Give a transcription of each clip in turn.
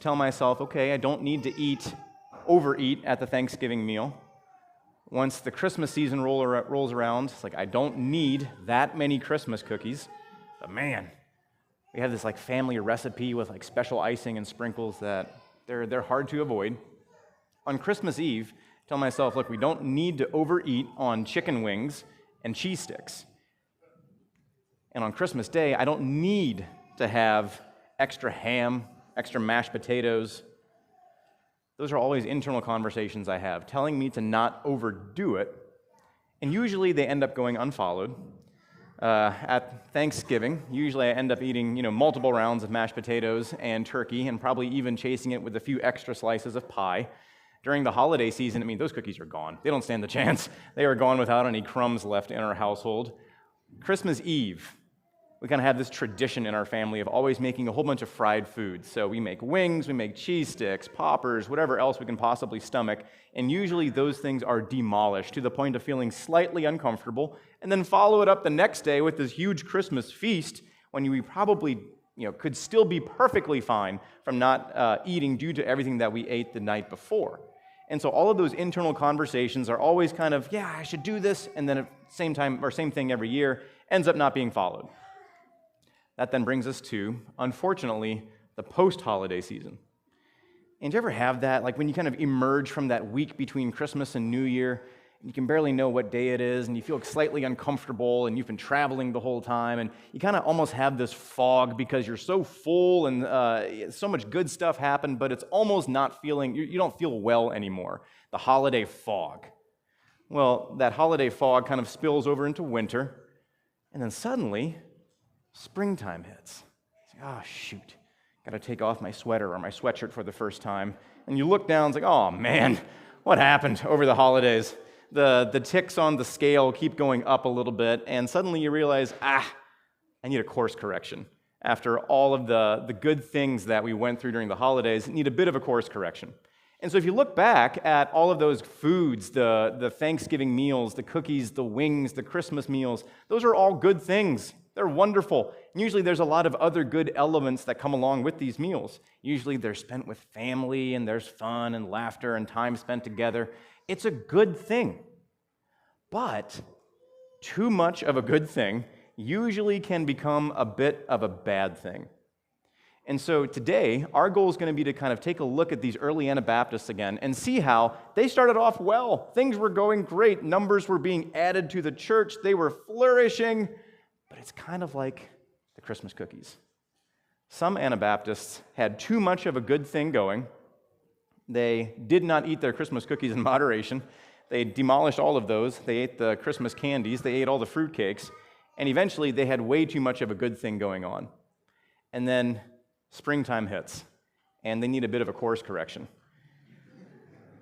tell myself, okay, I don't need to overeat at the Thanksgiving meal. Once the Christmas season rolls around, it's like I don't need that many Christmas cookies. But man, we have this like family recipe with like special icing and sprinkles that they're hard to avoid. On Christmas Eve, I tell myself, look, we don't need to overeat on chicken wings and cheese sticks. And on Christmas Day, I don't need to have extra ham, extra mashed potatoes. Those are always internal conversations I have, telling me to not overdo it, and usually they end up going unfollowed. At Thanksgiving, usually I end up eating, multiple rounds of mashed potatoes and turkey, and probably even chasing it with a few extra slices of pie. During the holiday season, those cookies are gone. They don't stand the chance. They are gone without any crumbs left in our household. Christmas Eve, we kind of have this tradition in our family of always making a whole bunch of fried foods. So we make wings, we make cheese sticks, poppers, whatever else we can possibly stomach, and usually those things are demolished to the point of feeling slightly uncomfortable, and then follow it up the next day with this huge Christmas feast when we probably could still be perfectly fine from not eating due to everything that we ate the night before. And so all of those internal conversations are always kind of, yeah, I should do this, and then at the same time, or same thing every year, ends up not being followed. That then brings us to, unfortunately, the post-holiday season. And do you ever have that, like when you kind of emerge from that week between Christmas and New Year, and you can barely know what day it is, and you feel slightly uncomfortable, and you've been traveling the whole time, and you kind of almost have this fog because you're so full, and so much good stuff happened, but it's almost not feeling, you don't feel well anymore. The holiday fog. Well, that holiday fog kind of spills over into winter, and then suddenly, springtime hits. It's like, oh, shoot. Got to take off my sweater or my sweatshirt for the first time. And you look down, it's like, oh, man, what happened over the holidays? The ticks on the scale keep going up a little bit, and suddenly you realize, I need a course correction. After all of the good things that we went through during the holidays, need a bit of a course correction. And so if you look back at all of those foods, the Thanksgiving meals, the cookies, the wings, the Christmas meals, those are all good things. They're wonderful. And usually there's a lot of other good elements that come along with these meals. Usually they're spent with family, and there's fun and laughter and time spent together. It's a good thing. But too much of a good thing usually can become a bit of a bad thing. And so today, our goal is going to be to kind of take a look at these early Anabaptists again and see how they started off well. Things were going great. Numbers were being added to the church. They were flourishing. But it's kind of like the Christmas cookies. Some Anabaptists had too much of a good thing going. They did not eat their Christmas cookies in moderation. They demolished all of those. They ate the Christmas candies. They ate all the fruitcakes. And eventually, they had way too much of a good thing going on. And then springtime hits, and they need a bit of a course correction.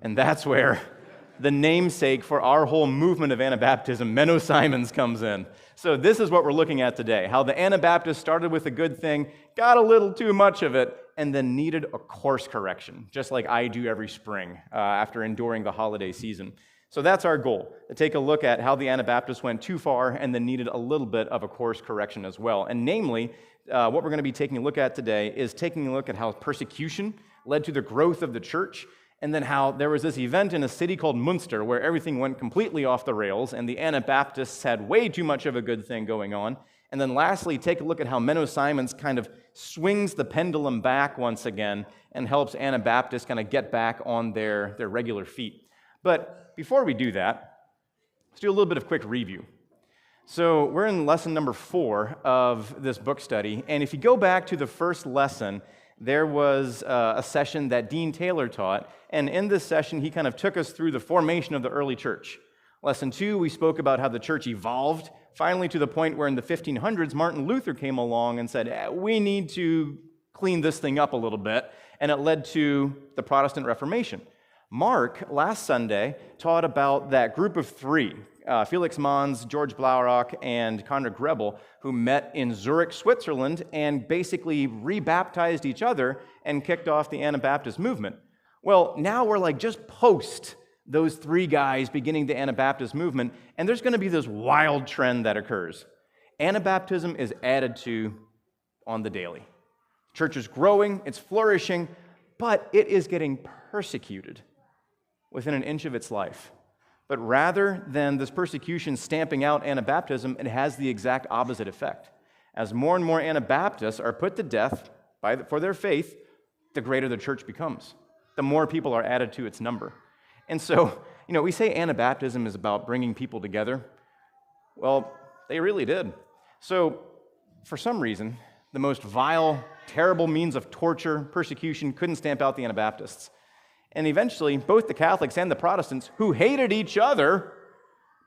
And that's where the namesake for our whole movement of Anabaptism, Menno Simons, comes in. So this is what we're looking at today, how the Anabaptists started with a good thing, got a little too much of it, and then needed a course correction, just like I do every spring after enduring the holiday season. So that's our goal, to take a look at how the Anabaptists went too far and then needed a little bit of a course correction as well. And namely, what we're going to be taking a look at today is taking a look at how persecution led to the growth of the church, and then how there was this event in a city called Munster where everything went completely off the rails, and the Anabaptists had way too much of a good thing going on. And then lastly, take a look at how Menno Simons kind of swings the pendulum back once again and helps Anabaptists kind of get back on their regular feet. But before we do that, let's do a little bit of quick review. So we're in lesson number 4 of this book study, and if you go back to the first lesson, there was a session that Dean Taylor taught, and in this session, he kind of took us through the formation of the early church. Lesson 2, we spoke about how the church evolved, finally to the point where in the 1500s, Martin Luther came along and said, we need to clean this thing up a little bit, and it led to the Protestant Reformation. Mark, last Sunday, taught about that group of 3, Felix Mons, George Blaurock, and Conrad Grebel, who met in Zurich, Switzerland, and basically rebaptized each other and kicked off the Anabaptist movement. Well, now we're like just post those 3 guys beginning the Anabaptist movement, and there's going to be this wild trend that occurs. Anabaptism is added to on the daily. Church is growing, it's flourishing, but it is getting persecuted within an inch of its life. But rather than this persecution stamping out Anabaptism, it has the exact opposite effect. As more and more Anabaptists are put to death for their faith, the greater the church becomes. The more people are added to its number. And so, we say Anabaptism is about bringing people together. Well, they really did. So, for some reason, the most vile, terrible means of torture, persecution, couldn't stamp out the Anabaptists. And eventually, both the Catholics and the Protestants, who hated each other,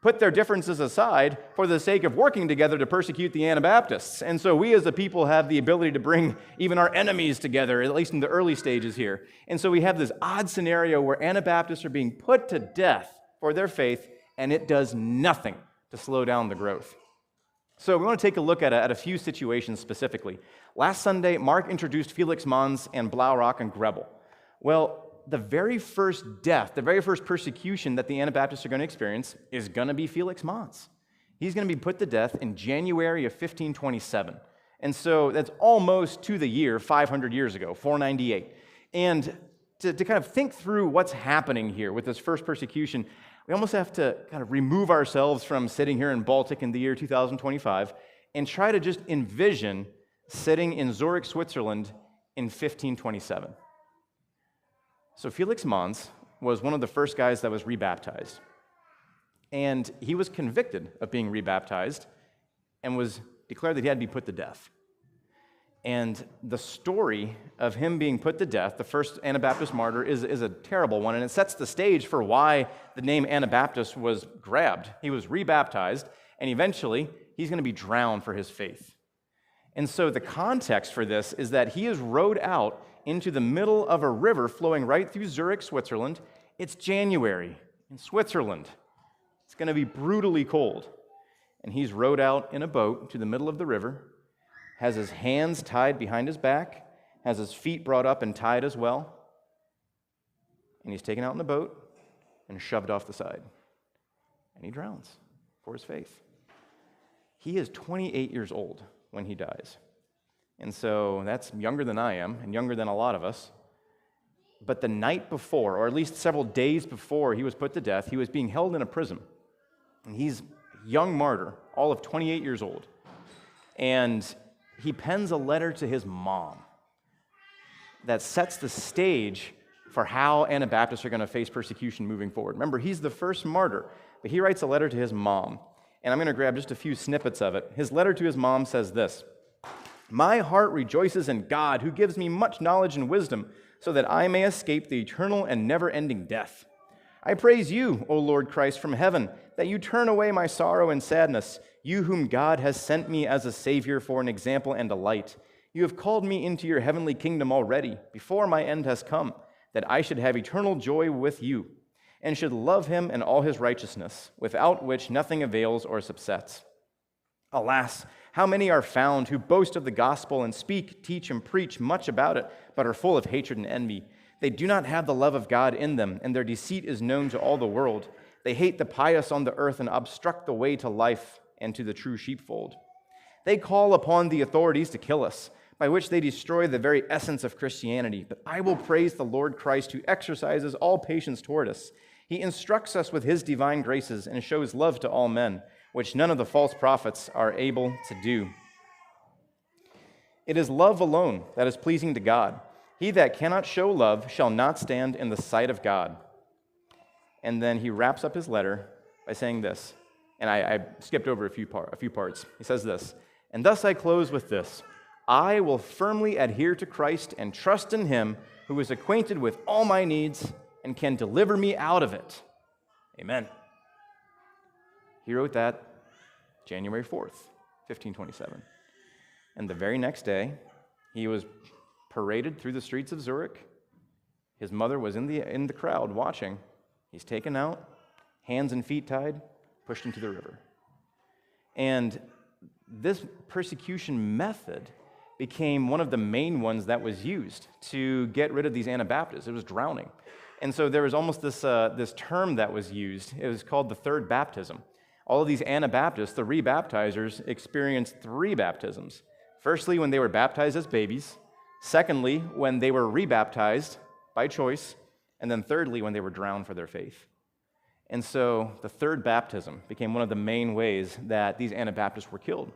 put their differences aside for the sake of working together to persecute the Anabaptists. And so we as a people have the ability to bring even our enemies together, at least in the early stages here. And so we have this odd scenario where Anabaptists are being put to death for their faith, and it does nothing to slow down the growth. So we want to take a look at a few situations specifically. Last Sunday, Mark introduced Felix Manz and Blaurock and Grebel. Well, the very first death, the very first persecution that the Anabaptists are going to experience is going to be Felix Manz. He's going to be put to death in January of 1527. And so that's almost to the year 500 years ago, 498. And to kind of think through what's happening here with this first persecution, we almost have to kind of remove ourselves from sitting here in Baltic in the year 2025 and try to just envision sitting in Zurich, Switzerland in 1527. So Felix Manz was one of the first guys that was rebaptized. And he was convicted of being rebaptized and was declared that he had to be put to death. And the story of him being put to death, the first Anabaptist martyr, is a terrible one, and it sets the stage for why the name Anabaptist was grabbed. He was rebaptized, and eventually he's going to be drowned for his faith. And so the context for this is that he is rowed out into the middle of a river flowing right through Zurich, Switzerland. It's January in Switzerland. It's going to be brutally cold. And he's rowed out in a boat to the middle of the river, has his hands tied behind his back, has his feet brought up and tied as well, and he's taken out in the boat and shoved off the side. And he drowns for his faith. He is 28 years old when he dies. And so that's younger than I am and younger than a lot of us. But the night before, or at least several days before he was put to death, he was being held in a prison. And he's a young martyr, all of 28 years old. And he pens a letter to his mom that sets the stage for how Anabaptists are going to face persecution moving forward. Remember, he's the first martyr, but he writes a letter to his mom. And I'm going to grab just a few snippets of it. His letter to his mom says this: "My heart rejoices in God, who gives me much knowledge and wisdom, so that I may escape the eternal and never-ending death. I praise you, O Lord Christ, from heaven, that you turn away my sorrow and sadness, you whom God has sent me as a Savior for an example and a light. You have called me into your heavenly kingdom already, before my end has come, that I should have eternal joy with you, and should love him and all his righteousness, without which nothing avails or subsets. Alas, how many are found who boast of the gospel and speak, teach, and preach much about it, but are full of hatred and envy? They do not have the love of God in them, and their deceit is known to all the world. They hate the pious on the earth and obstruct the way to life and to the true sheepfold. They call upon the authorities to kill us, by which they destroy the very essence of Christianity. But I will praise the Lord Christ, who exercises all patience toward us. He instructs us with his divine graces and shows love to all men, which none of the false prophets are able to do. It is love alone that is pleasing to God. He that cannot show love shall not stand in the sight of God." And then he wraps up his letter by saying this, and I skipped over a few parts. He says this: "And thus I close with this: I will firmly adhere to Christ and trust in him who is acquainted with all my needs and can deliver me out of it. Amen." He wrote that January 4th, 1527. And the very next day, he was paraded through the streets of Zurich. His mother was in the crowd watching. He's taken out, hands and feet tied, pushed into the river. And this persecution method became one of the main ones that was used to get rid of these Anabaptists. It was drowning. And so there was almost this term that was used. It was called the third baptism. All of these Anabaptists, the rebaptizers, experienced three baptisms. Firstly, when they were baptized as babies. Secondly, when they were rebaptized by choice. And then thirdly, when they were drowned for their faith. And so the third baptism became one of the main ways that these Anabaptists were killed.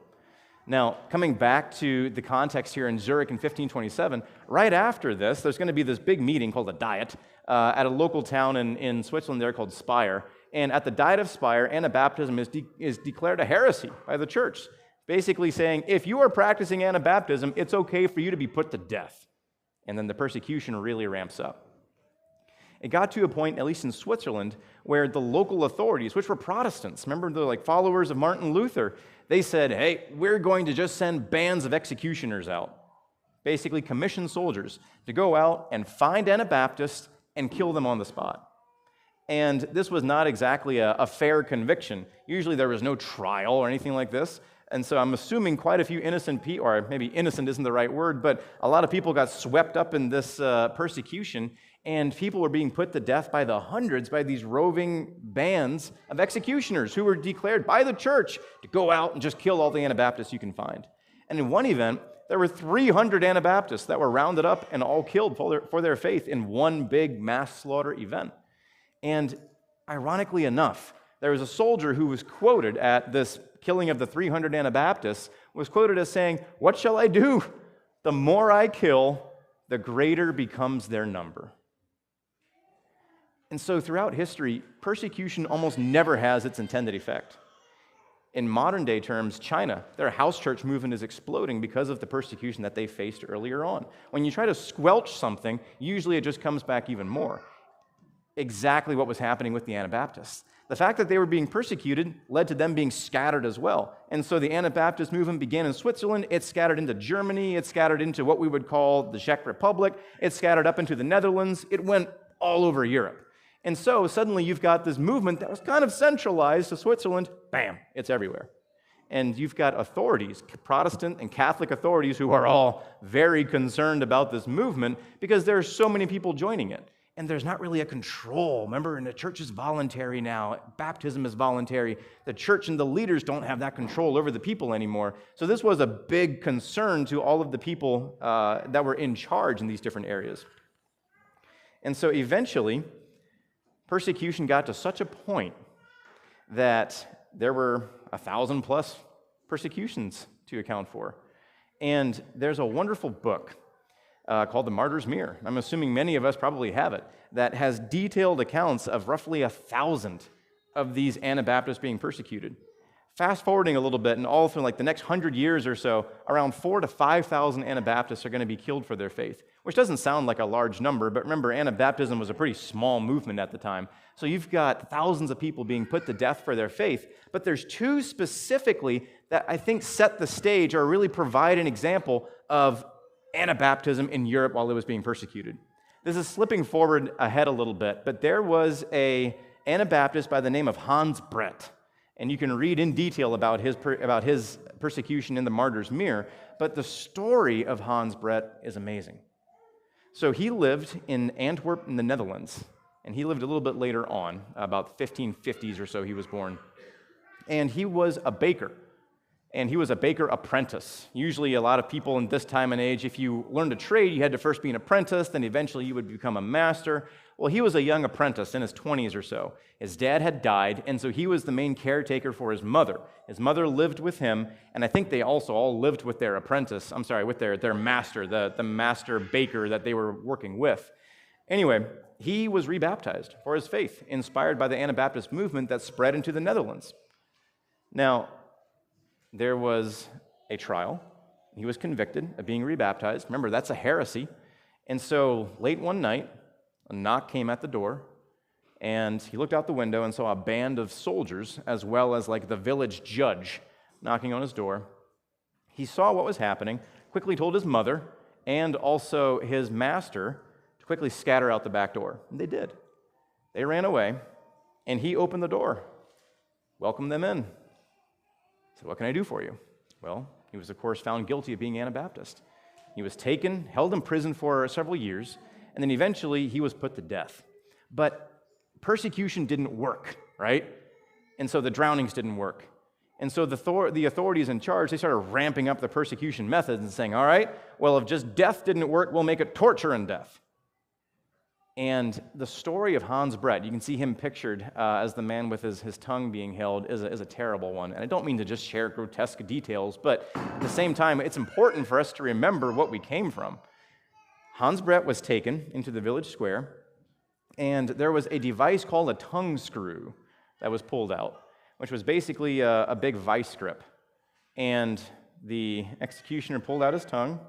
Now, coming back to the context here in Zurich in 1527, right after this, there's going to be this big meeting called a Diet at a local town in Switzerland there called Speyer. And at the Diet of Speyer, Anabaptism is declared a heresy by the church, basically saying, if you are practicing Anabaptism, it's okay for you to be put to death. And then the persecution really ramps up. It got to a point, at least in Switzerland, where the local authorities, which were Protestants, remember they're like followers of Martin Luther, they said, hey, we're going to just send bands of executioners out, basically commissioned soldiers to go out and find Anabaptists and kill them on the spot. And this was not exactly a fair conviction. Usually there was no trial or anything like this. And so I'm assuming quite a few innocent people, or maybe innocent isn't the right word, but a lot of people got swept up in this persecution, and people were being put to death by the hundreds by these roving bands of executioners who were declared by the church to go out and just kill all the Anabaptists you can find. And in one event, there were 300 Anabaptists that were rounded up and all killed for their faith in one big mass slaughter event. And ironically enough, there was a soldier who was quoted at this killing of the 300 Anabaptists, was quoted as saying, "What shall I do? The more I kill, the greater becomes their number." And so throughout history, persecution almost never has its intended effect. In modern day terms, China, their house church movement is exploding because of the persecution that they faced earlier on. When you try to squelch something, usually it just comes back even more. Exactly what was happening with the Anabaptists. The fact that they were being persecuted led to them being scattered as well. And so the Anabaptist movement began in Switzerland, it scattered into Germany, it scattered into what we would call the Czech Republic, it scattered up into the Netherlands, it went all over Europe. And so suddenly you've got this movement that was kind of centralized to Switzerland, bam, it's everywhere. And you've got authorities, Protestant and Catholic authorities, who are all very concerned about this movement because there are so many people joining it. And there's not really a control. Remember, and the church is voluntary now. Baptism is voluntary. The church and the leaders don't have that control over the people anymore. So this was a big concern to all of the people that were in charge in these different areas. And so eventually, persecution got to such a point that there were 1,000+ persecutions to account for. And there's a wonderful book called The Martyr's Mirror. I'm assuming many of us probably have it, that has detailed accounts of roughly 1,000 of these Anabaptists being persecuted. Fast forwarding a little bit, and all through like the next 100 years or so, around 4,000 to 5,000 Anabaptists are going to be killed for their faith, which doesn't sound like a large number, but remember, Anabaptism was a pretty small movement at the time. So you've got thousands of people being put to death for their faith, but there's two specifically that I think set the stage or really provide an example of Anabaptism in Europe while it was being persecuted. This is slipping forward ahead a little bit, but there was an Anabaptist by the name of Hans Brett, and you can read in detail about his persecution in the Martyr's Mirror, but the story of Hans Brett is amazing. So he lived in Antwerp in the Netherlands, and he lived a little bit later on, about 1550s or so he was born, and he was a baker. And he was a baker apprentice. Usually a lot of people in this time and age, if you learned a trade, you had to first be an apprentice, then eventually you would become a master. Well, he was a young apprentice in his 20s or so. His dad had died, and so he was the main caretaker for his mother. His mother lived with him, and I think they also all lived with their apprentice, with their master, the master baker that they were working with. Anyway, he was rebaptized for his faith, inspired by the Anabaptist movement that spread into the Netherlands. Now, there was a trial. He was convicted of being rebaptized. Remember, that's a heresy. And so late one night, a knock came at the door, and he looked out the window and saw a band of soldiers, as well as like the village judge, knocking on his door. He saw what was happening, quickly told his mother and also his master to quickly scatter out the back door. And they did. They ran away, and he opened the door, welcomed them in. So what can I do for you? Well, he was, of course, found guilty of being Anabaptist. He was taken, held in prison for several years, and then eventually he was put to death. But persecution didn't work, right? And so the drownings didn't work. And so the authorities in charge, they started ramping up the persecution methods and saying, all right, well, if just death didn't work, we'll make it torture and death. And the story of Hans Brett, you can see him pictured as the man with his tongue being held, is a terrible one. And I don't mean to just share grotesque details, but at the same time, it's important for us to remember what we came from. Hans Brett was taken into the village square, and there was a device called a tongue screw that was pulled out, which was basically a big vice grip. And the executioner pulled out his tongue,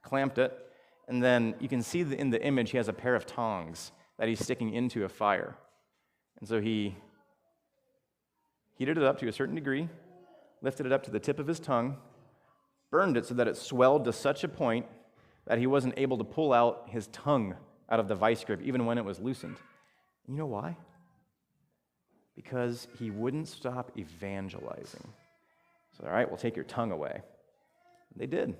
clamped it, and then you can see in the image he has a pair of tongs that he's sticking into a fire. And so he heated it up to a certain degree, lifted it up to the tip of his tongue, burned it so that it swelled to such a point that he wasn't able to pull out his tongue out of the vice grip even when it was loosened. And you know why? Because he wouldn't stop evangelizing. So, all right, we'll take your tongue away. They did.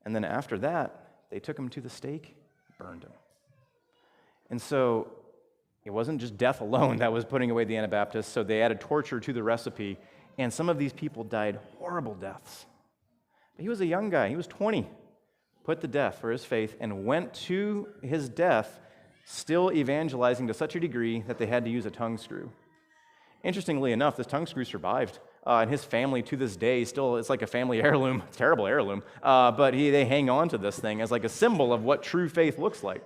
And then after that, they took him to the stake, burned him. And so it wasn't just death alone that was putting away the Anabaptists, so they added torture to the recipe, and some of these people died horrible deaths. But he was a young guy. He was 20, put to death for his faith, and went to his death still evangelizing to such a degree that they had to use a tongue screw. Interestingly enough, this tongue screw survived. And his family to this day still, it's like a family heirloom. It's a terrible heirloom. But they hang on to this thing as like a symbol of what true faith looks like.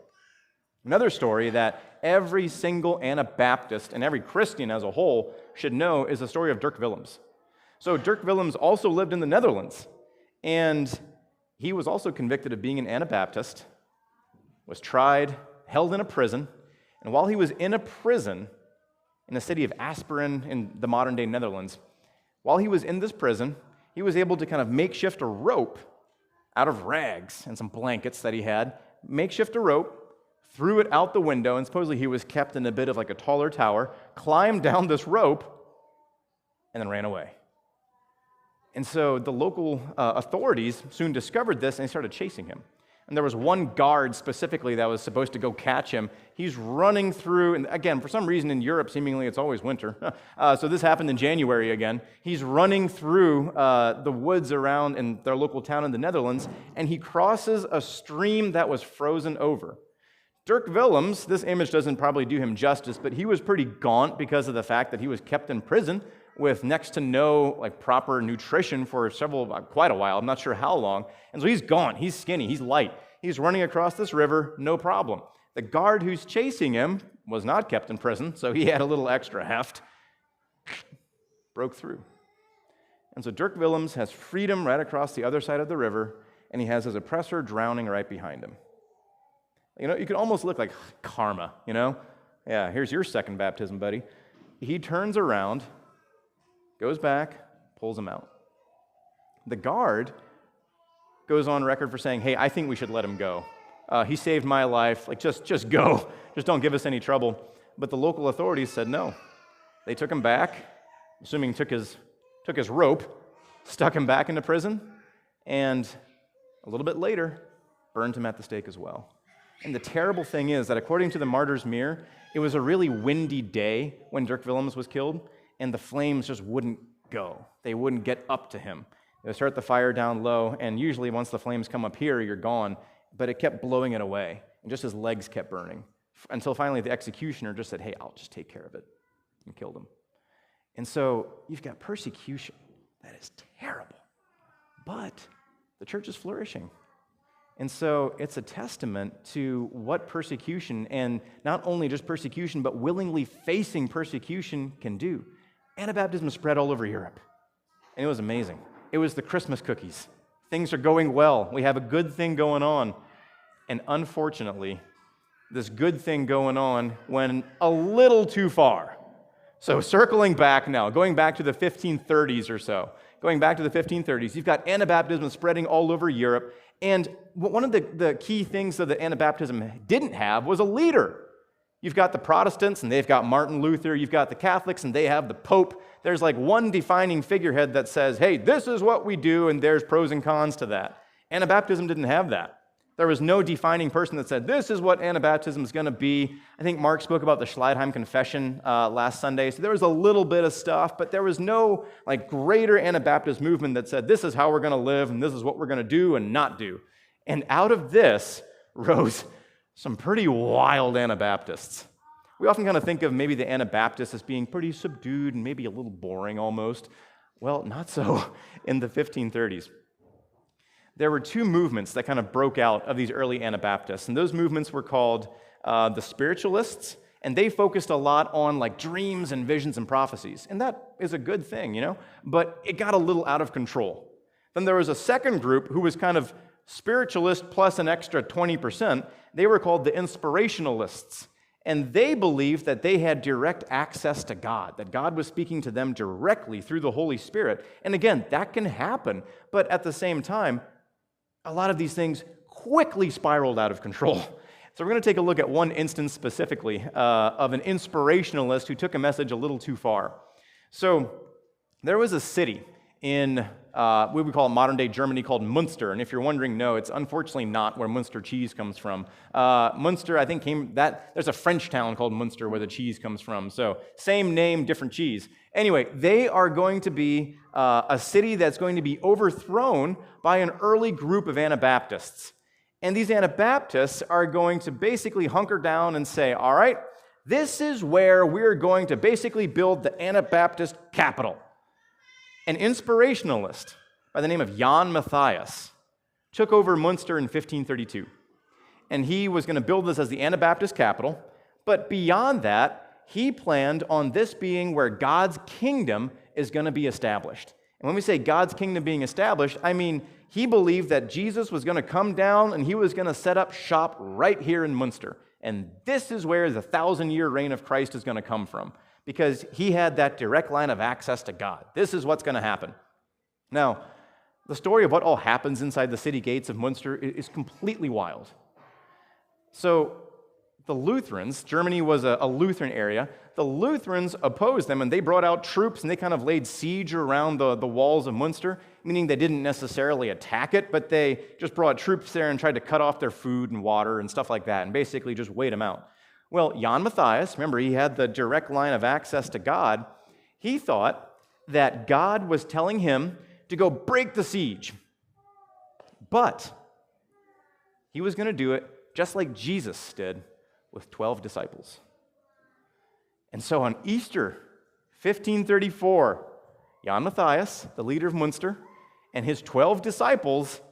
Another story that every single Anabaptist and every Christian as a whole should know is the story of Dirk Willems. So Dirk Willems also lived in the Netherlands. And he was also convicted of being an Anabaptist, was tried, held in a prison. And while he was in a prison in the city of Asperen in the modern-day Netherlands, while he was in this prison, he was able to kind of makeshift a rope out of rags and some blankets that he had, makeshift a rope, threw it out the window, and supposedly he was kept in a bit of like a taller tower, climbed down this rope, and then ran away. And so the local authorities soon discovered this, and they started chasing him. And there was one guard specifically that was supposed to go catch him. He's running through, and again, for some reason in Europe, seemingly it's always winter. So this happened in January again. He's running through the woods around in their local town in the Netherlands, and he crosses a stream that was frozen over. Dirk Willems, this image doesn't probably do him justice, but he was pretty gaunt because of the fact that he was kept in prison with next to no proper nutrition for quite a while. I'm not sure how long. And so he's gone. He's skinny. He's light. He's running across this river, no problem. The guard who's chasing him was not kept in prison, so he had a little extra heft. Broke through. And so Dirk Willems has freedom right across the other side of the river, and he has his oppressor drowning right behind him. You could almost look like karma, Yeah, here's your second baptism, buddy. He turns around, goes back, pulls him out. The guard goes on record for saying, hey, I think we should let him go. He saved my life. Just go. Just don't give us any trouble. But the local authorities said no. They took him back, assuming took his rope, stuck him back into prison, and a little bit later, burned him at the stake as well. And the terrible thing is that according to the Martyr's Mirror, it was a really windy day when Dirk Willems was killed, and the flames just wouldn't go. They wouldn't get up to him. They would start the fire down low, and usually once the flames come up here, you're gone. But it kept blowing it away, and just his legs kept burning, until finally the executioner just said, hey, I'll just take care of it, and killed him. And so you've got persecution that is terrible, but the church is flourishing. And so it's a testament to what persecution, and not only just persecution, but willingly facing persecution can do. Anabaptism spread all over Europe, and it was amazing. It was the Christmas cookies. Things are going well. We have a good thing going on. And unfortunately, this good thing going on went a little too far. So circling back now, going back to the 1530s or so, you've got Anabaptism spreading all over Europe. And one of the key things that the Anabaptism didn't have was a leader. You've got the Protestants, and they've got Martin Luther. You've got the Catholics, and they have the Pope. There's one defining figurehead that says, hey, this is what we do, and there's pros and cons to that. Anabaptism didn't have that. There was no defining person that said, this is what Anabaptism is going to be. I think Mark spoke about the Schleidheim Confession last Sunday, so there was a little bit of stuff, but there was no greater Anabaptist movement that said, this is how we're going to live, and this is what we're going to do and not do. And out of this rose some pretty wild Anabaptists. We often kind of think of maybe the Anabaptists as being pretty subdued and maybe a little boring almost. Well, not so in the 1530s. There were two movements that kind of broke out of these early Anabaptists, and those movements were called the Spiritualists, and they focused a lot on dreams and visions and prophecies, and that is a good thing, but it got a little out of control. Then there was a second group who was kind of spiritualist plus an extra 20%. They were called the Inspirationalists, and they believed that they had direct access to God, that God was speaking to them directly through the Holy Spirit. And again, that can happen, but at the same time, a lot of these things quickly spiraled out of control. So we're going to take a look at one instance specifically of an inspirationalist who took a message a little too far. So there was a city in what we call modern-day Germany called Munster. And if you're wondering, no, it's unfortunately not where Munster cheese comes from. Munster, I think, there's a French town called Munster where the cheese comes from. So same name, different cheese. Anyway, they are going to be a city that's going to be overthrown by an early group of Anabaptists. And these Anabaptists are going to basically hunker down and say, all right, this is where we're going to basically build the Anabaptist capital. An inspirationalist by the name of Jan Matthias took over Munster in 1532. And he was going to build this as the Anabaptist capital. But beyond that, he planned on this being where God's kingdom is going to be established. And when we say God's kingdom being established, I mean he believed that Jesus was going to come down and he was going to set up shop right here in Munster. And this is where the 1,000-year reign of Christ is going to come from, because he had that direct line of access to God. This is what's going to happen. Now, the story of what all happens inside the city gates of Munster is completely wild. So the Lutherans, Germany was a Lutheran area, the Lutherans opposed them, and they brought out troops, and they kind of laid siege around the walls of Munster, meaning they didn't necessarily attack it, but they just brought troops there and tried to cut off their food and water and stuff like that, and basically just wait them out. Well, Jan Matthias, remember, he had the direct line of access to God. He thought that God was telling him to go break the siege. But he was going to do it just like Jesus did with 12 disciples. And so on Easter 1534, Jan Matthias, the leader of Munster, and his 12 disciples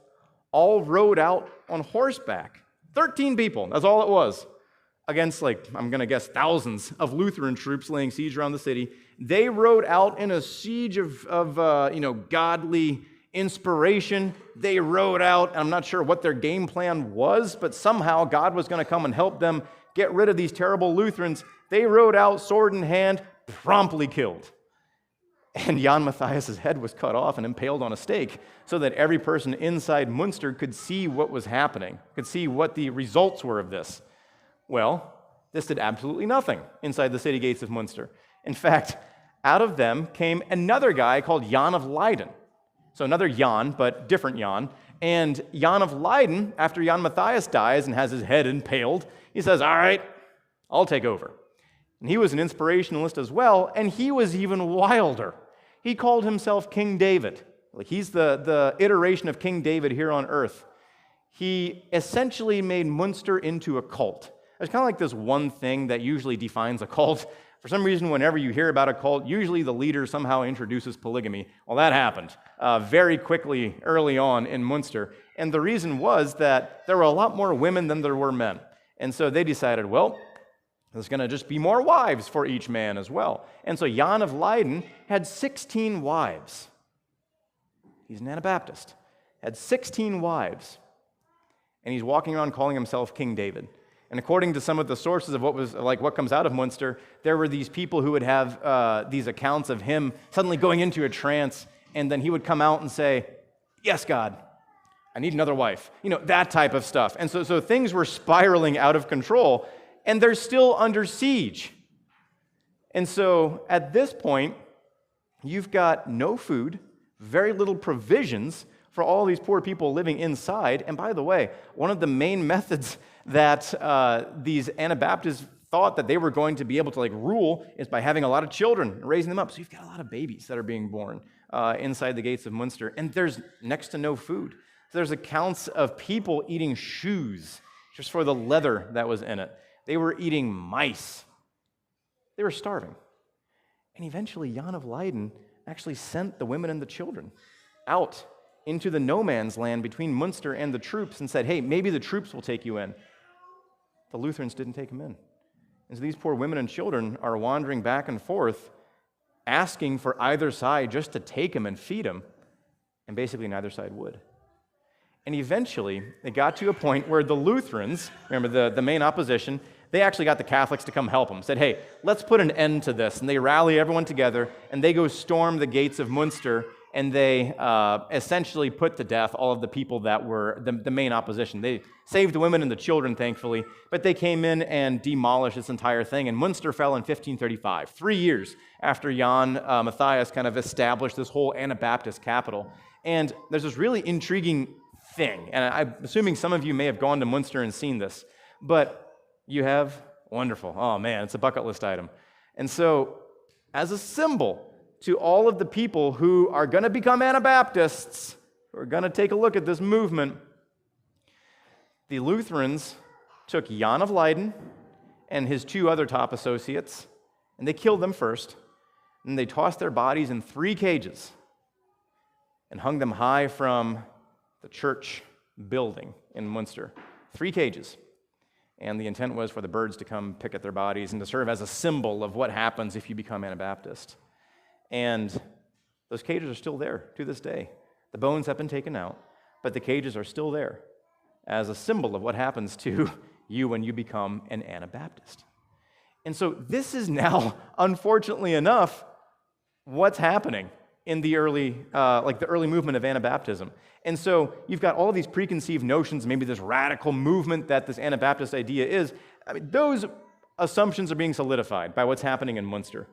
all rode out on horseback. 13 people, that's all it was. Against, I'm going to guess, thousands of Lutheran troops laying siege around the city. They rode out in a siege of godly inspiration. They rode out, and I'm not sure what their game plan was, but somehow God was going to come and help them get rid of these terrible Lutherans. They rode out, sword in hand, promptly killed. And Jan Matthias' head was cut off and impaled on a stake so that every person inside Munster could see what was happening, could see what the results were of this. Well, this did absolutely nothing inside the city gates of Munster. In fact, out of them came another guy called Jan of Leyden. So another Jan, but different Jan. And Jan of Leyden, after Jan Matthias dies and has his head impaled, he says, all right, I'll take over. And he was an inspirationalist as well, and he was even wilder. He called himself King David. He's the iteration of King David here on earth. He essentially made Munster into a cult. There's kind of like this one thing that usually defines a cult. For some reason, whenever you hear about a cult, usually the leader somehow introduces polygamy. Well, that happened very quickly early on in Munster. And the reason was that there were a lot more women than there were men. And so they decided, well, there's going to just be more wives for each man as well. And so Jan of Leyden had 16 wives. He's an Anabaptist. Had 16 wives. And he's walking around calling himself King David. And according to some of the sources of what comes out of Munster, there were these people who would have these accounts of him suddenly going into a trance, and then he would come out and say, yes, God, I need another wife. That type of stuff. And so things were spiraling out of control, and they're still under siege. And so at this point, you've got no food, very little provisions for all these poor people living inside. And by the way, one of the main methods that these Anabaptists thought that they were going to be able to rule is by having a lot of children and raising them up. So you've got a lot of babies that are being born inside the gates of Munster, and there's next to no food. So there's accounts of people eating shoes just for the leather that was in it. They were eating mice. They were starving. And eventually Jan of Leiden actually sent the women and the children out into the no man's land between Munster and the troops and said, hey, maybe the troops will take you in. The Lutherans didn't take them in. And so these poor women and children are wandering back and forth, asking for either side just to take them and feed them, and basically neither side would. And eventually, it got to a point where the Lutherans, remember the main opposition, they actually got the Catholics to come help them, said, hey, let's put an end to this. And they rally everyone together, and they go storm the gates of Munster, and they essentially put to death all of the people that were the main opposition. They saved the women and the children, thankfully, but they came in and demolished this entire thing, and Munster fell in 1535, 3 years after Jan Matthias kind of established this whole Anabaptist capital. And there's this really intriguing thing, and I'm assuming some of you may have gone to Munster and seen this, but you have? Wonderful. Oh man, it's a bucket list item. And so, as a symbol to all of the people who are going to become Anabaptists, who are going to take a look at this movement, the Lutherans took Jan of Leiden and his 2 other top associates, and they killed them first, and they tossed their bodies in 3 cages and hung them high from the church building in Munster. 3 cages. And the intent was for the birds to come pick at their bodies and to serve as a symbol of what happens if you become Anabaptist. And those cages are still there to this day. The bones have been taken out, but the cages are still there as a symbol of what happens to you when you become an Anabaptist. And so this is now, unfortunately enough, what's happening in the early movement of Anabaptism. And so you've got all these preconceived notions, maybe this radical movement that this Anabaptist idea is. I mean, those assumptions are being solidified by what's happening in Munster.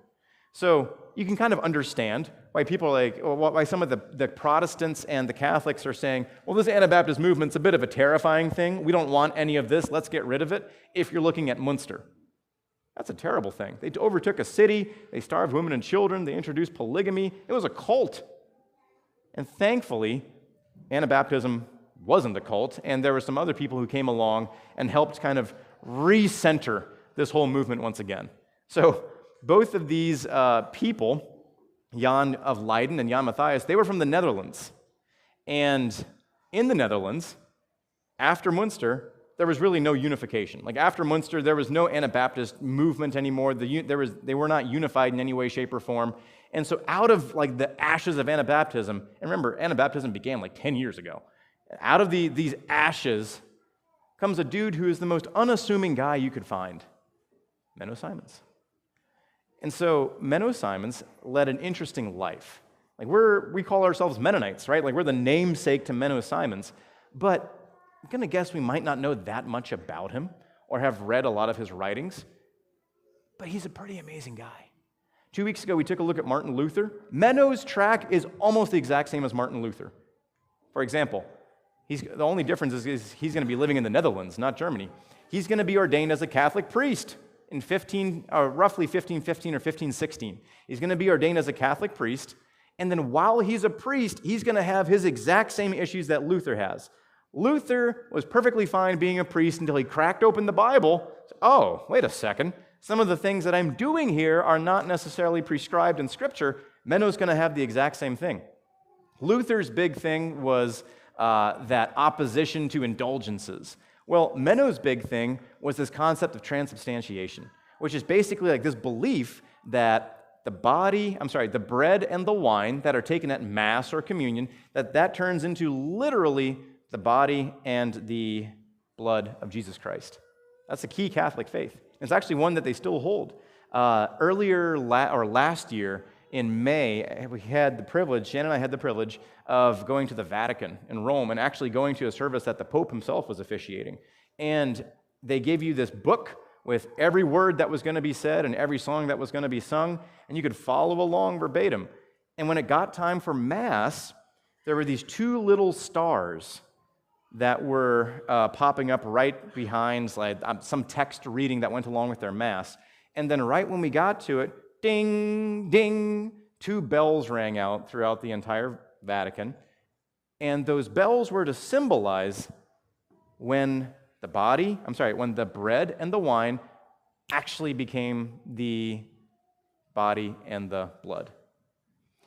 So you can kind of understand why people why some of the Protestants and the Catholics are saying, well, this Anabaptist movement's a bit of a terrifying thing. We don't want any of this. Let's get rid of it. If you're looking at Munster, that's a terrible thing. They overtook a city. They starved women and children. They introduced polygamy. It was a cult. And thankfully, Anabaptism wasn't a cult, and there were some other people who came along and helped kind of recenter this whole movement once again. So both of these people, Jan of Leiden and Jan Matthias, they were from the Netherlands. And in the Netherlands, after Munster, there was really no unification. Like after Munster, there was no Anabaptist movement anymore. They were not unified in any way, shape, or form. And so out of the ashes of Anabaptism, and remember, Anabaptism began 10 years ago. Out of these ashes comes a dude who is the most unassuming guy you could find, Menno Simons. And so Menno Simons led an interesting life. We call ourselves Mennonites, right? We're the namesake to Menno Simons. But I'm going to guess we might not know that much about him or have read a lot of his writings. But he's a pretty amazing guy. 2 weeks ago, we took a look at Martin Luther. Menno's track is almost the exact same as Martin Luther. For example, the only difference is he's going to be living in the Netherlands, not Germany. He's going to be ordained as a Catholic priest in roughly 1515 or 1516. He's going to be ordained as a Catholic priest, and then while he's a priest, he's going to have his exact same issues that Luther has. Luther was perfectly fine being a priest until he cracked open the Bible. Oh, wait a second. Some of the things that I'm doing here are not necessarily prescribed in Scripture. Menno's going to have the exact same thing. Luther's big thing was that opposition to indulgences. Well, Menno's big thing was this concept of transubstantiation, which is basically this belief that the bread and the wine that are taken at Mass or communion, that turns into literally the body and the blood of Jesus Christ. That's a key Catholic faith. It's actually one that they still hold. Last year in May, Shannon and I had the privilege of going to the Vatican in Rome and actually going to a service that the Pope himself was officiating. And they gave you this book with every word that was going to be said and every song that was going to be sung, and you could follow along verbatim. And when it got time for Mass, there were these two little stars that were popping up right behind some text reading that went along with their Mass. And then right when we got to it, ding, ding, two bells rang out throughout the entire Vatican. And those bells were to symbolize when the bread and the wine actually became the body and the blood.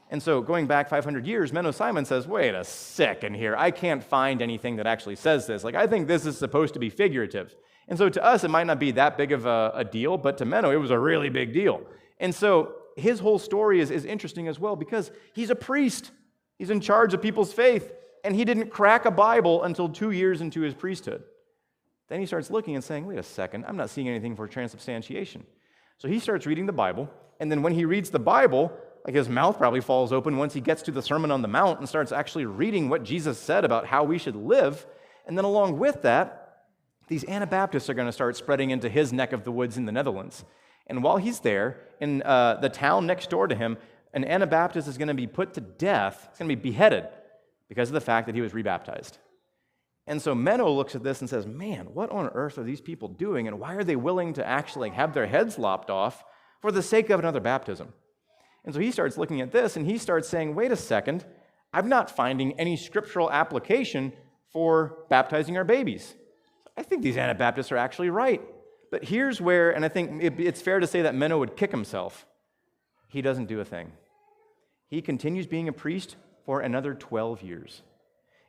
And so going back 500 years, Menno Simon says, wait a second here, I can't find anything that actually says this. I think this is supposed to be figurative. And so to us, it might not be that big of a deal, but to Menno, it was a really big deal. And so his whole story is interesting as well because he's a priest. He's in charge of people's faith, and he didn't crack a Bible until 2 years into his priesthood. Then he starts looking and saying, wait a second, I'm not seeing anything for transubstantiation. So he starts reading the Bible, and then when he reads the Bible, his mouth probably falls open once he gets to the Sermon on the Mount and starts actually reading what Jesus said about how we should live. And then along with that, these Anabaptists are going to start spreading into his neck of the woods in the Netherlands. And while he's there, in the town next door to him, an Anabaptist is going to be put to death. He's going to be beheaded because of the fact that he was rebaptized. And so Menno looks at this and says, man, what on earth are these people doing, and why are they willing to actually have their heads lopped off for the sake of another baptism? And so he starts looking at this, and he starts saying, wait a second, I'm not finding any scriptural application for baptizing our babies. I think these Anabaptists are actually right. But here's where, and I think it's fair to say that Menno would kick himself. He doesn't do a thing. He continues being a priest for another 12 years.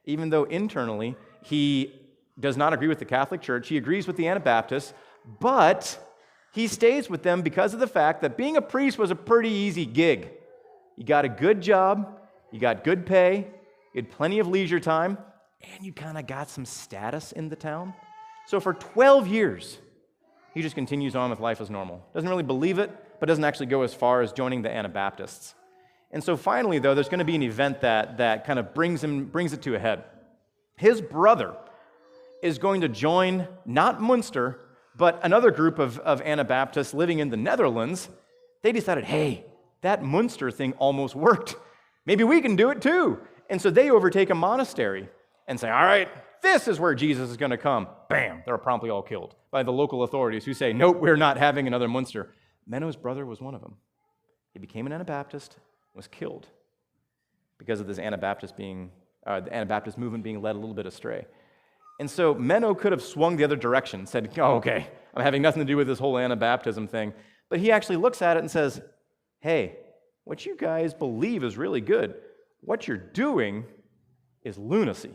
Even though internally he does not agree with the Catholic Church, he agrees with the Anabaptists, but he stays with them because of the fact that being a priest was a pretty easy gig. You got a good job, you got good pay, you had plenty of leisure time, and you kind of got some status in the town. So for 12 years, he just continues on with life as normal. Doesn't really believe it, but doesn't actually go as far as joining the Anabaptists. And so finally, though, there's going to be an event that kind of brings it to a head. His brother is going to join not Munster, but another group of Anabaptists living in the Netherlands. They decided, hey, that Munster thing almost worked. Maybe we can do it too. And so they overtake a monastery and say, all right, this is where Jesus is going to come. Bam! They're promptly all killed by the local authorities who say, nope, we're not having another Munster. Menno's brother was one of them. He became an Anabaptist, was killed because of this the Anabaptist movement being led a little bit astray. And so Menno could have swung the other direction, said, oh, okay, I'm having nothing to do with this whole Anabaptism thing. But he actually looks at it and says, hey, what you guys believe is really good. What you're doing is lunacy.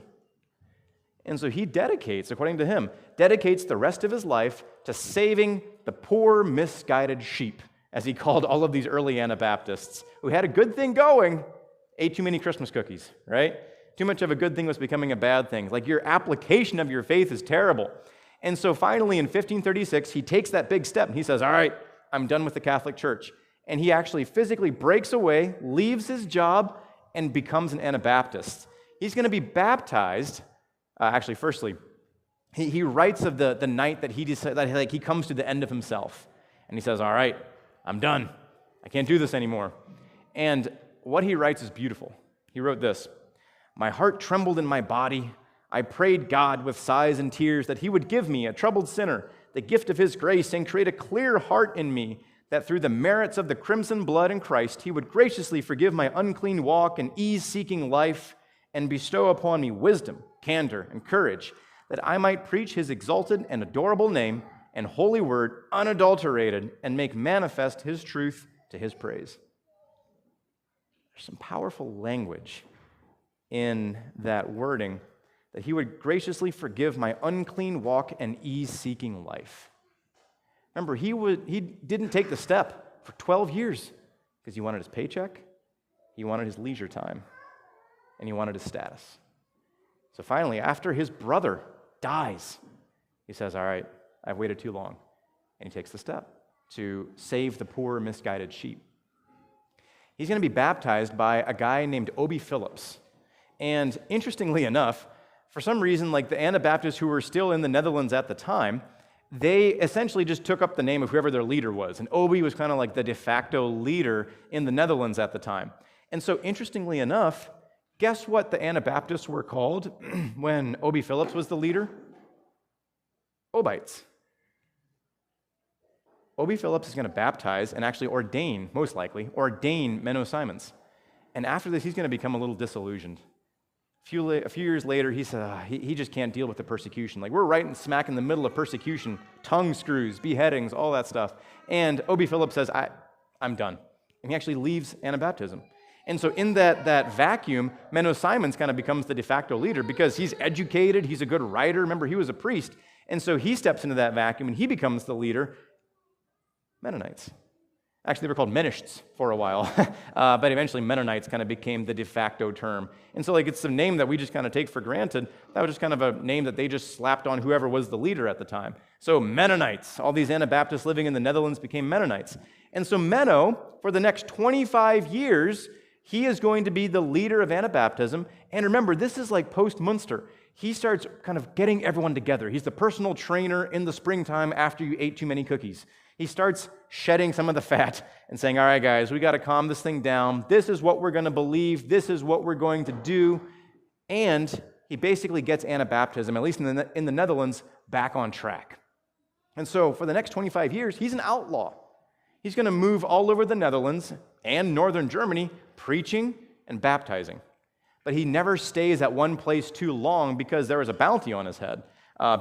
And so he according to him, dedicates the rest of his life to saving the poor, misguided sheep, as he called all of these early Anabaptists who had a good thing going, ate too many Christmas cookies, right? Too much of a good thing was becoming a bad thing. Your application of your faith is terrible. And so finally in 1536, he takes that big step and he says, all right, I'm done with the Catholic Church. And he actually physically breaks away, leaves his job, and becomes an Anabaptist. He's going to be baptized. Firstly, he writes of the night that he comes to the end of himself. And he says, all right, I'm done. I can't do this anymore. And what he writes is beautiful. He wrote this: my heart trembled in my body. I prayed God with sighs and tears that he would give me, a troubled sinner, the gift of his grace and create a clear heart in me, that through the merits of the crimson blood in Christ, he would graciously forgive my unclean walk and ease-seeking life and bestow upon me wisdom, candor, and courage, that I might preach his exalted and adorable name and holy word unadulterated and make manifest his truth to his praise. There's some powerful language in that wording, that he would graciously forgive my unclean walk and ease-seeking life. Remember, he didn't take the step for 12 years because he wanted his paycheck, he wanted his leisure time, and he wanted his status. So finally, after his brother dies, he says, all right, I've waited too long. And he takes the step to save the poor, misguided sheep. He's going to be baptized by a guy named Obi Philips. And interestingly enough, for some reason, the Anabaptists who were still in the Netherlands at the time, they essentially just took up the name of whoever their leader was. And Obi was kind of like the de facto leader in the Netherlands at the time. And so interestingly enough, Guess what the Anabaptists were called when Obi Phillips was the leader? Obites. Obi Phillips is going to baptize and actually ordain, most likely, Menno Simons. And after this, he's going to become a little disillusioned. A few years later, he said he just can't deal with the persecution. Like, we're right in smack in the middle of persecution, tongue screws, beheadings, all that stuff. And Obi Phillips says, I'm done. And he actually leaves Anabaptism. And so in that vacuum, Menno Simons kind of becomes the de facto leader because he's educated, he's a good writer. Remember, he was a priest. And so he steps into that vacuum and he becomes the leader. Mennonites. Actually, they were called Mennists for a while, but eventually Mennonites kind of became the de facto term. And so it's a name that we just kind of take for granted. That was just kind of a name that they just slapped on whoever was the leader at the time. So Mennonites, all these Anabaptists living in the Netherlands became Mennonites. And so Menno, for the next 25 years, he is going to be the leader of Anabaptism. And remember, this is like post-Munster. He starts kind of getting everyone together. He's the personal trainer in the springtime after you ate too many cookies. He starts shedding some of the fat and saying, all right, guys, we got to calm this thing down. This is what we're going to believe. This is what we're going to do. And he basically gets Anabaptism, at least in the Netherlands, back on track. And so for the next 25 years, he's an outlaw. He's going to move all over the Netherlands and northern Germany, preaching and baptizing. But he never stays at one place too long because there was a bounty on his head.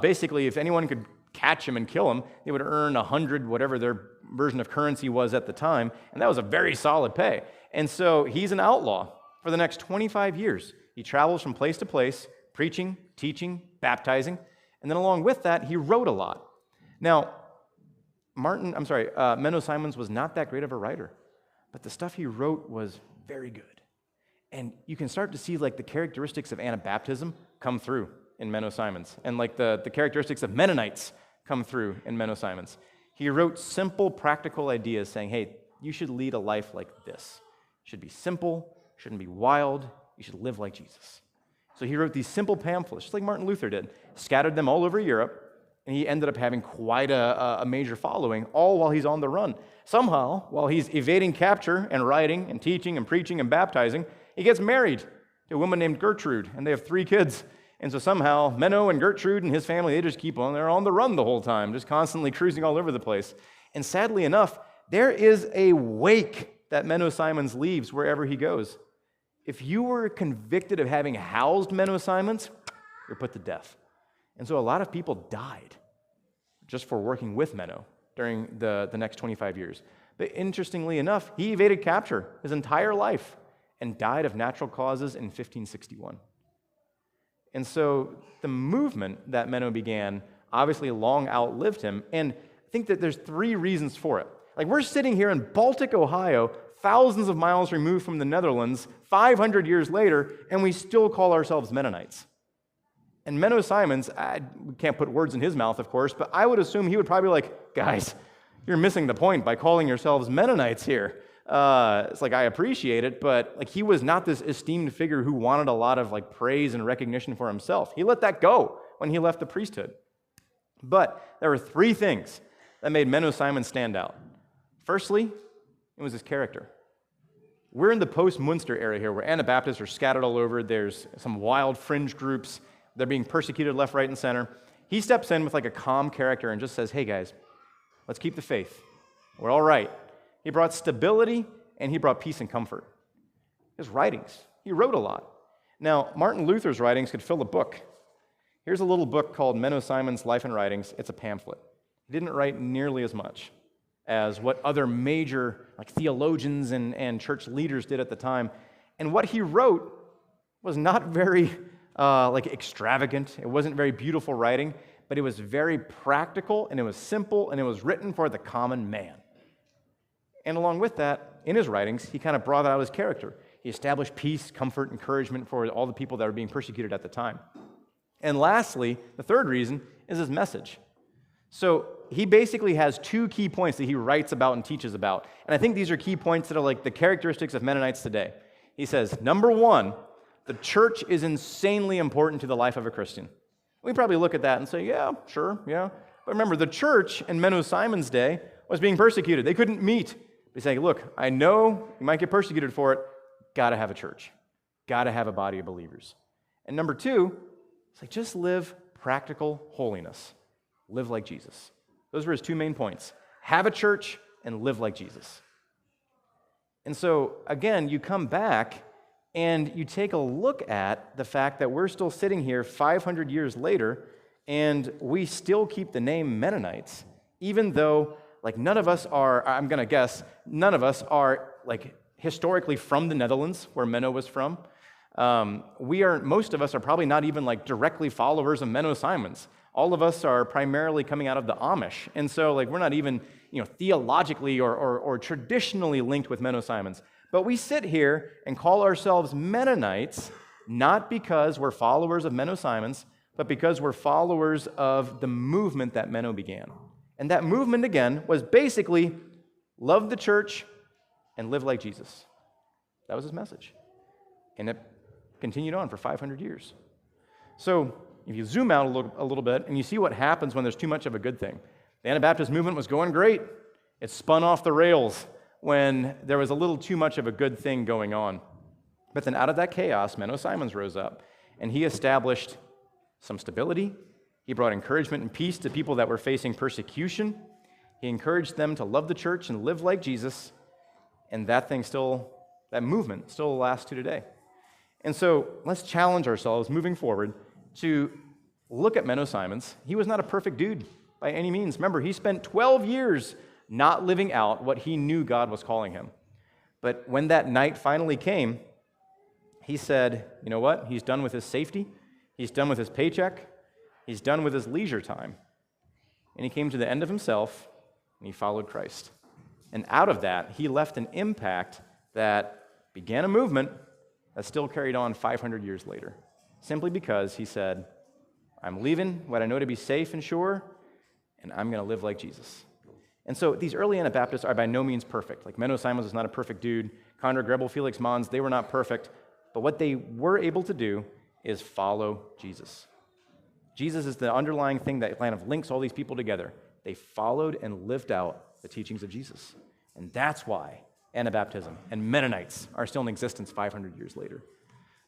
Basically, if anyone could catch him and kill him, they would earn 100, whatever their version of currency was at the time, and that was a very solid pay. And so he's an outlaw for the next 25 years. He travels from place to place, preaching, teaching, baptizing, and then along with that, he wrote a lot. Now, Menno Simons was not that great of a writer, but the stuff he wrote was very good. And you can start to see the characteristics of Anabaptism come through in Menno Simons, and the characteristics of Mennonites come through in Menno Simons. He wrote simple, practical ideas saying, hey, you should lead a life like this. It should be simple, shouldn't be wild, you should live like Jesus. So he wrote these simple pamphlets, just like Martin Luther did, scattered them all over Europe, and he ended up having quite a major following, all while he's on the run. Somehow, while he's evading capture and writing and teaching and preaching and baptizing, he gets married to a woman named Gertrude, and they have 3 kids. And so somehow, Menno and Gertrude and his family, they just keep on. They're on the run the whole time, just constantly cruising all over the place. And sadly enough, there is a wake that Menno Simons leaves wherever he goes. If you were convicted of having housed Menno Simons, you're put to death. And so a lot of people died just for working with Menno during the next 25 years. But interestingly enough, he evaded capture his entire life and died of natural causes in 1561. And so the movement that Menno began obviously long outlived him, and I think that there's 3 reasons for it. We're sitting here in Baltic, Ohio, thousands of miles removed from the Netherlands, 500 years later, and we still call ourselves Mennonites. And Menno Simons, we can't put words in his mouth, of course, but I would assume he would probably be like, guys, you're missing the point by calling yourselves Mennonites here. It's I appreciate it, but he was not this esteemed figure who wanted a lot of praise and recognition for himself. He let that go when he left the priesthood. But there were 3 things that made Menno Simons stand out. Firstly, it was his character. We're in the post-Munster era here, where Anabaptists are scattered all over. There's some wild fringe groups. They're being persecuted left, right, and center. He steps in with a calm character and just says, hey guys, let's keep the faith. We're all right. He brought stability, and he brought peace and comfort. His writings, he wrote a lot. Now, Martin Luther's writings could fill a book. Here's a little book called Menno Simons' Life and Writings. It's a pamphlet. He didn't write nearly as much as what other major theologians and church leaders did at the time. And what he wrote was not very extravagant. It wasn't very beautiful writing, but it was very practical, and it was simple, and it was written for the common man. And along with that, in his writings, he kind of brought out his character. He established peace, comfort, encouragement for all the people that were being persecuted at the time. And lastly, the third reason is his message. So he basically has 2 key points that he writes about and teaches about. And I think these are key points that are the characteristics of Mennonites today. He says, number 1, the church is insanely important to the life of a Christian. We probably look at that and say, yeah, sure, yeah. But remember, the church in Menno Simons' day was being persecuted. They couldn't meet. He's saying, look, I know you might get persecuted for it, got to have a church. got to have a body of believers. And number two, it's like just live practical holiness. Live like Jesus. Those were his two main points. Have a church and live like Jesus. And so, again, you come back and you take a look at the fact that we're still sitting here 500 years later and we still keep the name Mennonites, even though, like, none of us are, I'm going to guess, none of us are, like, historically from the Netherlands, where Menno was from. Most of us are probably not even, like, directly followers of Menno Simons. All of us are primarily coming out of the Amish. And so, like, we're not even, theologically or traditionally linked with Menno Simons. But we sit here and call ourselves Mennonites, not because we're followers of Menno Simons, but because we're followers of the movement that Menno began. And that movement, again, was basically love the church and live like Jesus. That was his message. And it continued on for 500 years. So if you zoom out a little bit and you see what happens when there's too much of a good thing. The Anabaptist movement was going great. It spun off the rails when there was a little too much of a good thing going on. But then out of that chaos, Menno Simons rose up, and he established some stability. He brought encouragement and peace to people that were facing persecution. He encouraged them to love the church and live like Jesus, and that movement still lasts to today. And so let's challenge ourselves moving forward to look at Menno Simons. He was not a perfect dude by any means. Remember, he spent 12 years not living out what he knew God was calling him. But when that night finally came, he said, you know what? He's done with his safety. He's done with his paycheck. He's done with his leisure time. And he came to the end of himself, and he followed Christ. And out of that, he left an impact that began a movement that still carried on 500 years later, simply because he said, I'm leaving what I know to be safe and sure, and I'm going to live like Jesus. And so these early Anabaptists are by no means perfect. Like Menno Simons was not a perfect dude. Conrad Grebel, Felix Mons, they were not perfect. But what they were able to do is follow Jesus. Jesus is the underlying thing that kind of links all these people together. They followed and lived out the teachings of Jesus. And that's why Anabaptism and Mennonites are still in existence 500 years later.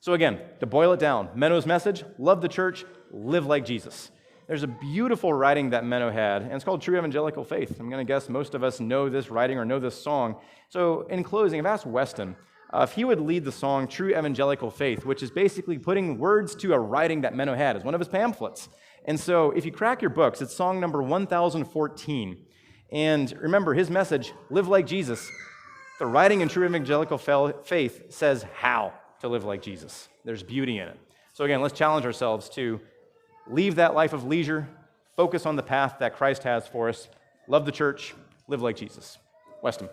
So again, to boil it down, Menno's message, love the church, live like Jesus. There's a beautiful writing that Menno had, and it's called True Evangelical Faith. I'm going to guess most of us know this writing or know this song. So in closing, I've asked Weston if he would lead the song True Evangelical Faith, which is basically putting words to a writing that Menno had as one of his pamphlets. And so if you crack your books, it's song number 1014. And remember, his message, live like Jesus. The writing in True Evangelical Faith says how to live like Jesus. There's beauty in it. So again, let's challenge ourselves to leave that life of leisure, focus on the path that Christ has for us, love the church, live like Jesus. Weston.